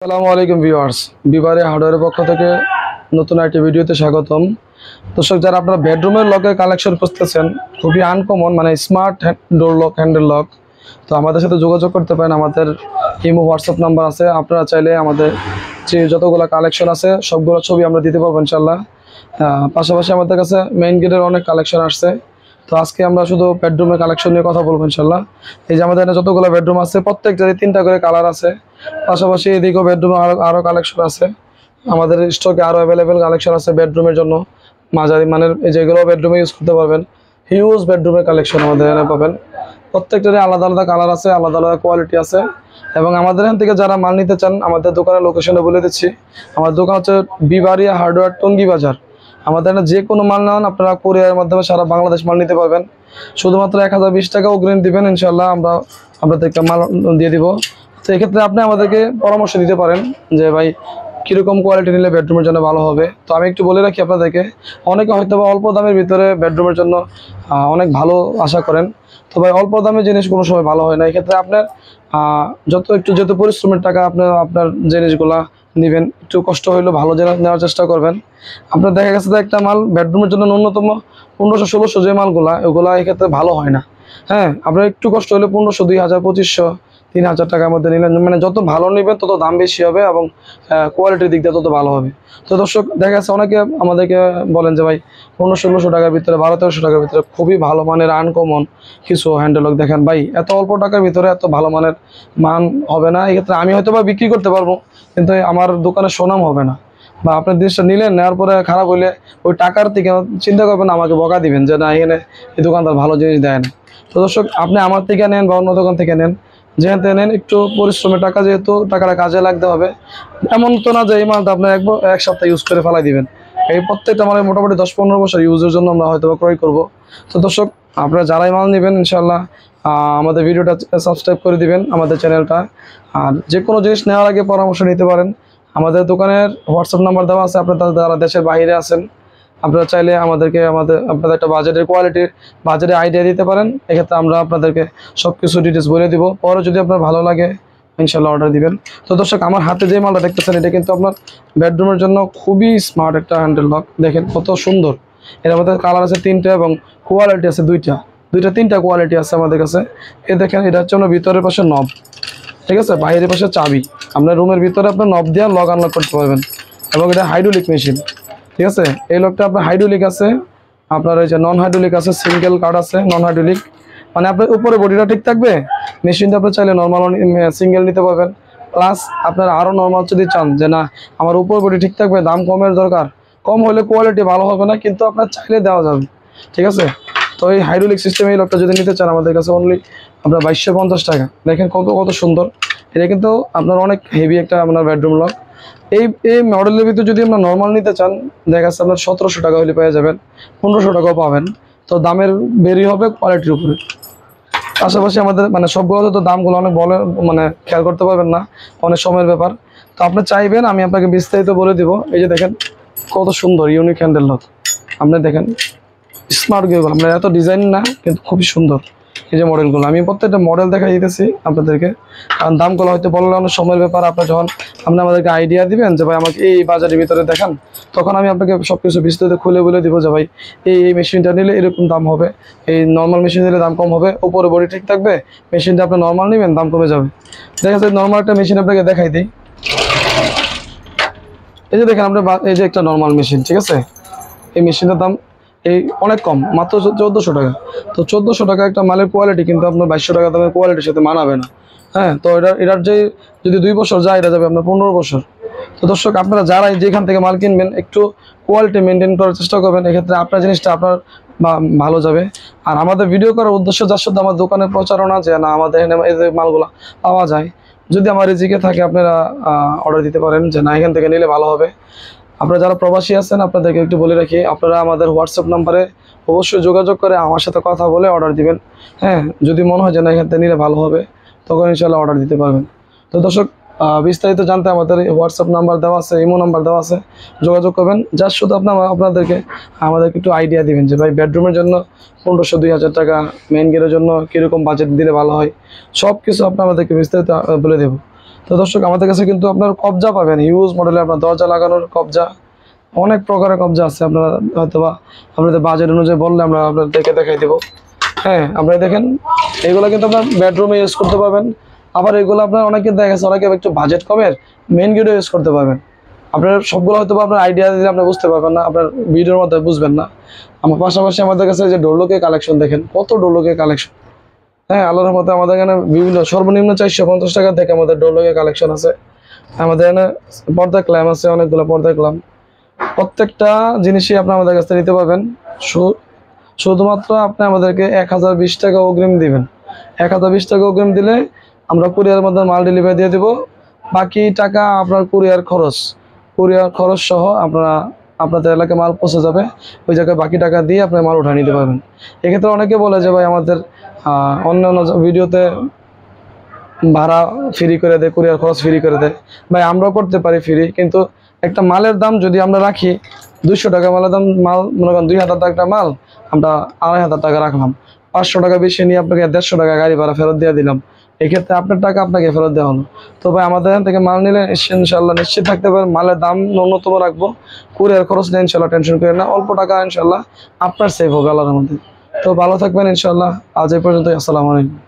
আসসালামু আলাইকুম ভিউয়ার্স, বিবারে হার্ডওয়্যারের পক্ষ থেকে নতুন একটি ভিডিওতে স্বাগতম। দর্শক, যারা আপনারা বেডরুমের লকের কালেকশন খুঁজতেছেন, খুবই আনকমন মানে smart door lock, handle lock, তো আমাদের সাথে যোগাযোগ করতে পারেন। আমাদের ইমো হোয়াটসঅ্যাপ নাম্বার আছে। আপনারা চাইলে আমাদের যে যতগুলো কালেকশন আছে সবগুলো ছবি আমরা দিতে পারবো ইনশাল্লাহ। পাশাপাশি আমাদের কাছে মেইন গেটের অনেক কালেকশন আসছে। তো আজকে আমরা শুধু বেডরুমের কালেকশন নিয়ে কথা বলবো ইনশাল্লাহ। এই যে আমাদের এখানে যতগুলো বেডরুম আছে প্রত্যেকটারই 3টা করে কালার আছে। পাশাপাশি এদিকেও বেডরুমে আরও কালেকশন আছে। আমাদের স্টকে আরও অ্যাভেলেবেল কালেকশন আছে বেডরুমের জন্য। মাঝারি মানের যেগুলো বেডরুমে ইউজ করতে পারবেন, হিউজ বেডরুমের কালেকশন আমাদের এখানে পাবেন। প্রত্যেকটারই আলাদা আলাদা কালার আছে, আলাদা আলাদা কোয়ালিটি আছে। এবং আমাদের এখান থেকে যারা মাল নিতে চান, আমাদের দোকানের লোকেশনে বলে দিচ্ছি। আমার দোকান হচ্ছে বিবারিয়া হার্ডওয়্যার, টঙ্গী বাজার। আমাদের এখানে যে কোনো মাল নেন আপনারা কুরিয়ারের মাধ্যমে সারা বাংলাদেশ মাল নিতে পারবেন। শুধুমাত্র 1020 টাকা অগ্রিম দিবেন, ইনশাল্লাহ আমরা আপনাদেরকে মাল দিয়ে দিব। তো এক্ষেত্রে আপনি আমাদেরকে পরামর্শ দিতে পারেন যে ভাই কীরকম কোয়ালিটি নিলে বেডরুমের জন্য ভালো হবে। তো আমি একটু বলে রাখি আপনাদেরকে, অনেকে হয়তো বা অল্প দামের ভিতরে বেডরুমের জন্য অনেক ভালো আশা করেন। তো ভাই অল্প দামের জিনিস কোনো সময় ভালো হয় না। এক্ষেত্রে আপনার যেহেতু পরিশ্রমের টাকা আপনার জিনিসগুলা নেবেন, একটু কষ্ট হইলেও ভালো জিনিস নেওয়ার চেষ্টা করবেন। আপনার দেখা গেছে যে একটা মাল বেডরুমের জন্য ন্যূনতম 1500-1600 যে মালগুলা, ওগুলা এক্ষেত্রে ভালো হয় না। হ্যাঁ, আপনার একটু কষ্ট হলে 1500, 2000, 2500, 3000 টাকার মধ্যে নিলেন, মানে যত ভালো নেবেন তত দাম বেশি হবে এবং কোয়ালিটির দিক দিয়ে তত ভালো হবে। তো দর্শক, দেখা যাচ্ছে অনেকে আমাদেরকে বলেন যে ভাই 1500-1600 টাকার ভিতরে, 1200-1300 টাকার ভিতরে খুবই ভালো মানের আনকমন কিছু হ্যান্ডেল লক দেখেন। ভাই এত অল্প টাকার ভিতরে এত ভালো মানের মান হবে না। এক্ষেত্রে আমি হয়তো বা বিক্রি করতে পারবো, কিন্তু আমার দোকানে সুনাম হবে না। বা আপনার জিনিসটা নিলেন, নেওয়ার পরে খারাপ হইলে ওই টাকার থেকে চিন্তা করবেন, আমাকে বকা দিবেন যে না, এখানে এই দোকানদার ভালো জিনিস দেয় না। তো দর্শক, আপনি আমার থেকে নেন বা অন্য দোকান থেকে নেন, যেখান থেকে নেন একটু পরিশ্রমের টাকা, যেহেতু টাকাটা কাজে লাগতে হবে। এমন তো না যে এই মালটা আপনি এক সপ্তাহ ইউজ করে ফেলাই দিবেন। এই প্রত্যেকটা মানে মোটামুটি 10-15 বছর ইউজের জন্য আমরা হয়তো ক্রয় করব। তো দর্শক, আপনারা যারাই মাল নেবেন ইনশাল্লাহ আমাদের ভিডিওটা সাবস্ক্রাইব করে দিবেন, আমাদের চ্যানেলটা। আর যে কোনো জিনিস নেওয়ার আগে পরামর্শ নিতে পারেন। আমাদের দোকানের হোয়াটসঅ্যাপ নাম্বার দেওয়া আছে। আপনারা যারা দেশের বাইরে আছেন, আপনারা চাইলে আপনাদের একটা বাজেটের আইডিয়া দিতে পারেন। এক্ষেত্রে আমরা আপনাদেরকে সব কিছু ডিটেলস বলে দিব। পরে যদি আপনার ভালো লাগে ইনশাল্লাহ অর্ডার দিবেন। তো দর্শক, আমার হাতে যে মালটা দেখতেছেন, এটা কিন্তু আপনার বেডরুমের জন্য খুবই স্মার্ট একটা হ্যান্ডেল লক। দেখেন কত সুন্দর। এর মধ্যে কালার আছে 3টা এবং কোয়ালিটি আছে 3টা কোয়ালিটি আছে আমাদের কাছে। দেখেন, এটা হচ্ছে আপনার ভিতরের পাশে নব, ঠিক আছে, বাইরের পাশে চাবি। আপনার রুমের ভিতরে আপনার নব দিয়ে লক আনলক করতে পারবেন। এবং এটা হাইড্রোলিক মেশিন, ঠিক আছে। এই লকটা আপনার হাইড্রোলিক আছে, আপনার ওই যে নন হাইড্রোলিক আছে, সিঙ্গেল কার্ড আছে নন হাইড্রোলিক। মানে আপনার উপরে বডিটা ঠিক থাকবে, মেশিনটা আপনি চাইলে নর্মাল সিঙ্গেল নিতে পারবেন। প্লাস আপনারা আরও নর্মাল যদি চান যে না আমার উপর বডি ঠিক থাকবে, দাম কমের দরকার, কম হলে কোয়ালিটি ভালো হবে না, কিন্তু আপনার চাইলে দেওয়া যাবে, ঠিক আছে। তো এই হাইড্রোলিক সিস্টেম এই লকটা যদি নিতে চান, আমাদের কাছে অনলি আপনার 2250 টাকা। দেখেন কত সুন্দর। এটা কিন্তু আপনার অনেক হেভি একটা আপনার বেডরুম লক। এই মডেলের ভিতরে যদি আপনার নর্মাল নিতে চান, দেখা যাচ্ছে আপনার 1700 টাকা হলে পেয়ে যাবেন, 1500 টাকাও পাবেন। তো দামের বেরি হবে কোয়ালিটির উপরে। পাশাপাশি আমাদের মানে সবগুলোতে তো দামগুলো অনেক মানে খেয়াল করতে পারবেন না, অনেক সময়ের ব্যাপার। তো আপনি চাইবেন আমি আপনাকে বিস্তারিত বলে দিব। এই যে দেখেন কত সুন্দর ইউনিক হ্যান্ডেল লক। আপনি দেখেন স্মার্ট গিয়েগুলো আপনার এত ডিজাইন না, কিন্তু খুবই সুন্দর। এই যে মডেলগুলো আমি প্রত্যেকটা মডেল দেখা দিতেছি আপনাদেরকে, কারণ দামগুলো হয়তো বললে অনেক সময়ের ব্যাপার। আপনি আমাদেরকে আইডিয়া দিবেন যে ভাই আমাকে এই বাজারের ভিতরে দেখান, তখন আমি আপনাকে সব কিছু বিস্তারিত খুলে বলে দিব যে ভাই এই মেশিনটা নিলে এরকম দাম হবে, এই নর্মাল মেশিন নিলে দাম কম হবে, উপরে বডি ঠিক থাকবে, মেশিনটা আপনি নর্মাল নেবেন দাম কমে যাবে। দেখা যাচ্ছে নর্মাল একটা মেশিন আপনাকে দেখাই দিই। এই যে দেখেন আপনার এই যে একটা নর্মাল মেশিন, ঠিক আছে। এই মেশিনটার দাম এই অনেক কম, মাত্র 1400 টাকা। তো 1400 টাকা একটা মালের কোয়ালিটি কিন্তু আপনার 2200 টাকা দামের কোয়ালিটির সাথে মানাবে না। হ্যাঁ, তো এটার যে যদি 2 বছর যায়, এটা যাবে আপনার 15 বছর। তো দর্শক, আপনারা যারাই যেখান থেকে মাল কিনবেন একটু কোয়ালিটি মেনটেন করার চেষ্টা করবেন। এক্ষেত্রে আপনার জিনিসটা আপনার ভালো যাবে। আর আমাদের ভিডিও করার উদ্দেশ্য যার সাথে আমার দোকানের প্রচারণা, যে না আমাদের এখানে এই যে মালগুলো পাওয়া যায়, যদি আমার রিজিকে থাকে আপনারা অর্ডার দিতে পারেন যে না এখান থেকে নিলে ভালো হবে। আপনারা যারা প্রবাসী আছেন, আপনাদেরকে একটু বলে রাখি, আপনারা আমাদের হোয়াটসঅ্যাপ নাম্বারে অবশ্যই যোগাযোগ করে আমার সাথে কথা বলে অর্ডার দিবেন। হ্যাঁ, যদি মনে হয় যে না এখান থেকে নিলে ভালো হবে, তখন ইনশাল্লাহ অর্ডার দিতে পারবেন। তো দর্শক, বিস্তারিত জানতে আমাদের হোয়াটসঅ্যাপ নাম্বার দেওয়া আছে, ইমো নাম্বার দেওয়া আছে, যোগাযোগ করবেন। যার শুধু আমাদেরকে একটু আইডিয়া দিবেন যে ভাই বেডরুমের জন্য 1500-2000 টাকা, মেইন গেটের জন্য কীরকম বাজেট দিলে ভালো হয়, সব কিছু আমাদেরকে বিস্তারিত বলে দেবো। তো দর্শক আমাদের কাছে কিন্তু আপনার কবজা পাবেন, হিউজ মডেলের আপনার দরজা লাগানোর কবজা, অনেক প্রকারের কবজা আছে। আপনারা হয়তোবা আপনাদের বাজেট অনুযায়ী বললে আমরা আপনাদের দেখাই দেবো। হ্যাঁ, আপনারা দেখেন এগুলো কিন্তু আপনার বেডরুমে ইউজ করতে পারবেন। আবার এগুলো আপনার অনেকে দেখা গেছে অনেকে একটু বাজেট কমের মেইন গেটে ইউজ করতে পারবেন। আপনার সবগুলো হয়তো আপনার আইডিয়া দিলে আপনি বুঝতে পারবেন না, আপনার ভিডিওর মধ্যে বুঝবেন না। আমার পাশাপাশি আমাদের কাছে যে ডোরলকের কালেকশন দেখেন, কত ডোরলকের কালেকশন। হ্যাঁ, আল্লাহর মতে আমাদের এখানে বিভিন্ন সর্বনিম্ন 450 টাকা থেকে আমাদের ডোরলকের কালেকশন আছে। আমাদের এখানে পর্দা ক্ল্যাম আছে, অনেকগুলো পর্দা ক্ল্যাম। প্রত্যেকটা জিনিসই আপনি আমাদের কাছ থেকে নিতে পারবেন। শুধুমাত্র আপনি আমাদেরকে 1020 টাকা অগ্রিম দিবেন। 1020 টাকা অগ্রিম দিলে আমরা কুরিয়ারের মধ্যে মাল ডেলিভারি দিয়ে দেবো। বাকি টাকা আপনার কুরিয়ার খরচ সহ আপনাদের এলাকায় মাল পৌঁছে যাবে। ওই জায়গায় বাকি টাকা দিয়ে আপনি মাল উঠা নিতে পারবেন। এক্ষেত্রে অনেকে বলে যে ভাই আমাদের অন্যান্য ভিডিওতে ভাড়া ফ্রি করে দেয়, কুরিয়ার খরচ ফ্রি করে দেয়। ভাই আমরাও করতে পারি ফ্রি, কিন্তু একটা মালের দাম যদি আমরা রাখি 200 টাকা মালের দাম, মাল মনে করেন 2000 টাকা মাল, আমরা 2500 টাকা রাখলাম, 500 টাকা বেশি নিয়ে আপনাকে 150 টাকা গাড়ি ভাড়া ফেরত দিয়ে দিলাম। এক্ষেত্রে আপনার টাকা আপনাকে ফেরত দেওয়া হলো। তো ভাই আমাদের এখান থেকে মাল নিলে ইনশাল্লাহ নিশ্চিত থাকতে পারেন, মালের দাম ন্যূনতম রাখবো, কুরিয়ার খরচ নিয়ে ইনশাল্লাহ টেনশন করেন না, অল্প টাকা ইনশাল্লাহ আপনার সেভ হবে আল্লাহর মধ্যে। তো ভালো থাকবেন ইনশাল্লাহ। আজ এই পর্যন্ত, আসসালামু আলাইকুম।